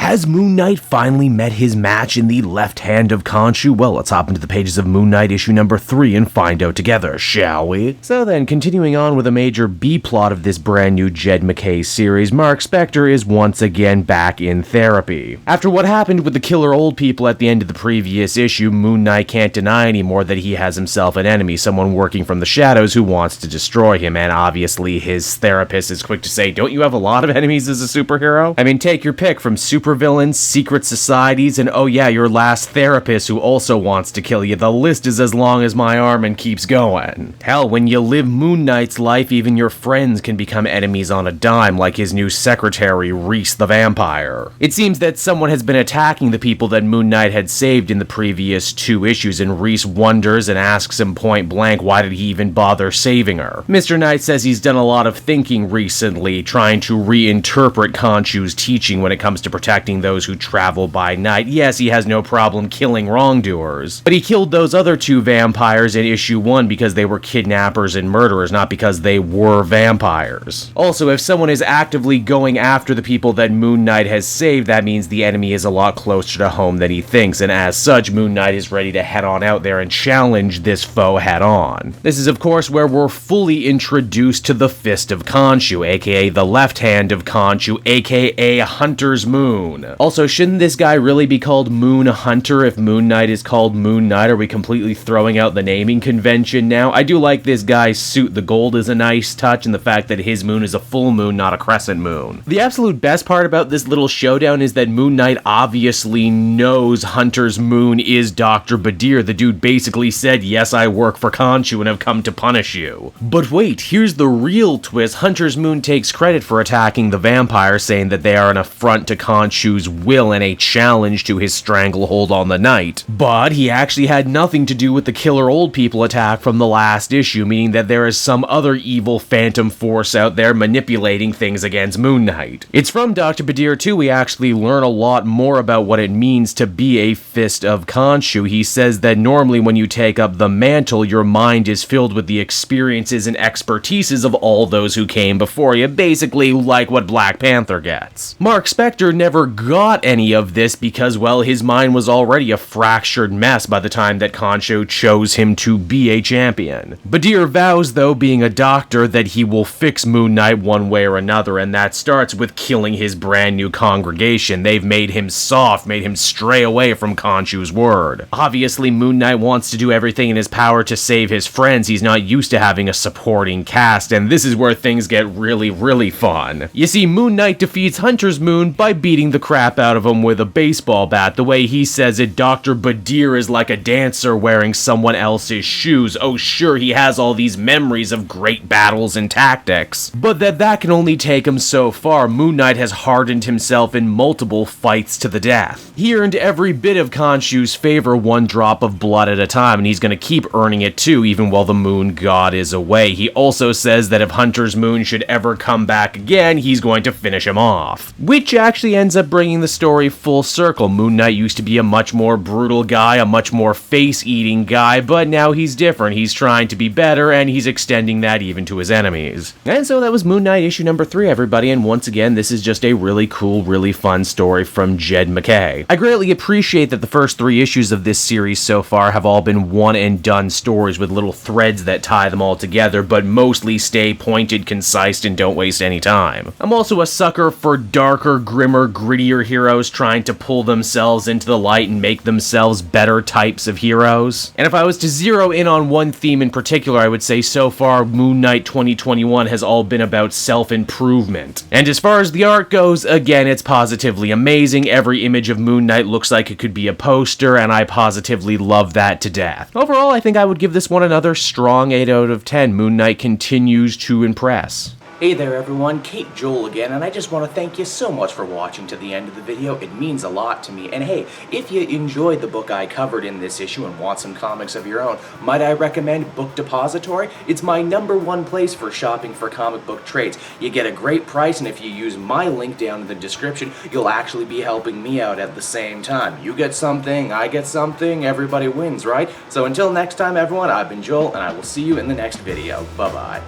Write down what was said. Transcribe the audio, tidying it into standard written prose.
Has Moon Knight finally met his match in the left hand of Khonshu? Well, let's hop into the pages of Moon Knight issue number 3 and find out together, shall we? So then, continuing on with a major B-plot of this brand new Jed MacKay series, Mark Spector is once again back in therapy. After what happened with the killer old people at the end of the previous issue, Moon Knight can't deny anymore that he has himself an enemy, someone working from the shadows who wants to destroy him, and obviously his therapist is quick to say, don't you have a lot of enemies as a superhero? I mean, take your pick from supervillains, secret societies, and oh yeah, your last therapist who also wants to kill you. The list is as long as my arm and keeps going. Hell, when you live Moon Knight's life, even your friends can become enemies on a dime, like his new secretary, Reese the Vampire. It seems that someone has been attacking the people that Moon Knight had saved in the previous 2 issues, and Reese wonders and asks him point blank why did he even bother saving her. Mr. Knight says he's done a lot of thinking recently, trying to reinterpret Khonshu's teaching when it comes to protecting those who travel by night. Yes, he has no problem killing wrongdoers, but he killed those other 2 vampires in issue 1 because they were kidnappers and murderers, not because they were vampires. Also, if someone is actively going after the people that Moon Knight has saved, that means the enemy is a lot closer to home than he thinks, and as such, Moon Knight is ready to head on out there and challenge this foe head on. This is of course where we're fully introduced to the Fist of Khonshu, aka the left hand of Khonshu, aka Hunter's Moon. Also, shouldn't this guy really be called Moon Hunter if Moon Knight is called Moon Knight? Are we completely throwing out the naming convention now? I do like this guy's suit. The gold is a nice touch, and the fact that his moon is a full moon, not a crescent moon. The absolute best part about this little showdown is that Moon Knight obviously knows Hunter's Moon is Dr. Badr. The dude basically said, yes, I work for Khonshu and have come to punish you. But wait, here's the real twist. Hunter's Moon takes credit for attacking the vampire, saying that they are an affront to Khonshu's will and a challenge to his stranglehold on the night. But he actually had nothing to do with the killer old people attack from the last issue, meaning that there is some other evil phantom force out there manipulating things against Moon Knight. It's from Dr. Badr too we actually learn a lot more about what it means to be a Fist of Khonshu. He says that normally when you take up the mantle, your mind is filled with the experiences and expertises of all those who came before you, basically like what Black Panther gets. Mark Spector never got any of this because, well, his mind was already a fractured mess by the time that Khonshu chose him to be a champion. Badr vows, though, being a doctor, that he will fix Moon Knight one way or another, and that starts with killing his brand new congregation. They've made him soft, made him stray away from Khonshu's word. Obviously, Moon Knight wants to do everything in his power to save his friends. He's not used to having a supporting cast, and this is where things get really fun. You see, Moon Knight defeats Hunter's Moon by beating the crap out of him with a baseball bat. The way he says it, Dr. Badr is like a dancer wearing someone else's shoes. Oh sure, he has all these memories of great battles and tactics, but that can only take him so far. Moon Knight has hardened himself in multiple fights to the death. He earned every bit of Khonshu's favor, 1 drop of blood at a time, and he's gonna keep earning it too, even while the Moon God is away. He also says that if Hunter's Moon should ever come back again, he's going to finish him off. Which actually ends up bringing the story full circle. Moon Knight used to be a much more brutal guy, a much more face-eating guy, but now he's different. He's trying to be better, and he's extending that even to his enemies. And so that was Moon Knight issue number 3, everybody, and once again, this is just a really cool, really fun story from Jed MacKay. I greatly appreciate that the first 3 issues of this series so far have all been one-and-done stories with little threads that tie them all together, but mostly stay pointed, concise, and don't waste any time. I'm also a sucker for darker, grimmer, grittier heroes trying to pull themselves into the light and make themselves better types of heroes. And if I was to zero in on one theme in particular, I would say so far Moon Knight 2021 has all been about self-improvement. And as far as the art goes, again, it's positively amazing. Every image of Moon Knight looks like it could be a poster, and I positively love that to death. Overall, I think I would give this one another strong 8 out of 10. Moon Knight continues to impress. Hey there everyone, Kate Joel again, and I just want to thank you so much for watching to the end of the video. It means a lot to me. And hey, if you enjoyed the book I covered in this issue and want some comics of your own, might I recommend Book Depository? It's my #1 place for shopping for comic book trades. You get a great price, and if you use my link down in the description, you'll actually be helping me out at the same time. You get something, I get something, everybody wins, right? So until next time everyone, I've been Joel, and I will see you in the next video. Bye-bye.